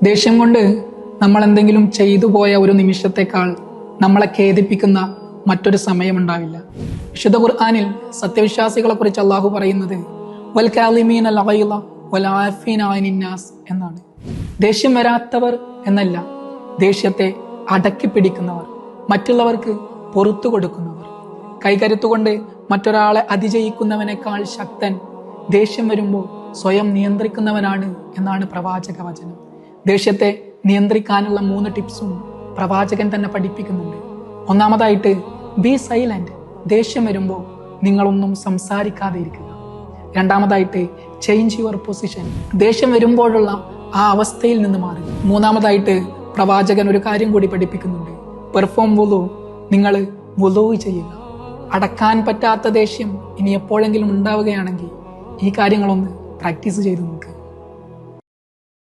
ദേഷ്യം കൊണ്ട് നമ്മൾ എന്തെങ്കിലും ചെയ്തു പോയ ഒരു നിമിഷത്തെക്കാൾ നമ്മളെ ഖേദിപ്പിക്കുന്ന മറ്റൊരു സമയമുണ്ടാവില്ല. വിശുദ്ധ ഖുർആനിൽ സത്യവിശ്വാസികളെ കുറിച്ച് അള്ളാഹു പറയുന്നത് വൽ കാളിമീനൽ ഗൈള വൽ ആഫീന അനിൻ നാസ് എന്നാണ്. ദേഷ്യം വരാത്തവർ എന്നല്ല, ദേഷ്യത്തെ അടക്കി പിടിക്കുന്നവർ, മറ്റുള്ളവർക്ക് പുറത്തു കൊടുക്കുന്നവർ. കൈകരുത്തുകൊണ്ട് മറ്റൊരാളെ അതിജയിക്കുന്നവനേക്കാൾ ശക്തൻ ദേഷ്യം വരുമ്പോൾ സ്വയം നിയന്ത്രിക്കുന്നവനാണ് എന്നാണ് പ്രവാചക വചനം. ദേഷ്യത്തെ നിയന്ത്രിക്കാനുള്ള 3 ടിപ്സും പ്രവാചകൻ തന്നെ പഠിപ്പിക്കുന്നുണ്ട്. ഒന്നാമതായിട്ട് ബി സൈലന്റ്. ദേഷ്യം വരുമ്പോൾ നിങ്ങളൊന്നും സംസാരിക്കാതെ ഇരിക്കുക. രണ്ടാമതായിട്ട് ചേഞ്ച് യുവർ പൊസിഷൻ. ദേഷ്യം വരുമ്പോഴുള്ള ആ അവസ്ഥയിൽ നിന്ന് മാറുക. മൂന്നാമതായിട്ട് പ്രവാചകൻ ഒരു കാര്യം കൂടി പഠിപ്പിക്കുന്നുണ്ട്. പെർഫോം വുളു. നിങ്ങൾ വുളു ചെയ്യുക. അടക്കാൻ പറ്റാത്ത ദേഷ്യം ഇനി എപ്പോഴെങ്കിലും ഉണ്ടാവുകയാണെങ്കിൽ ഈ കാര്യങ്ങളൊന്ന് പ്രാക്ടീസ് ചെയ്ത് നോക്കുക.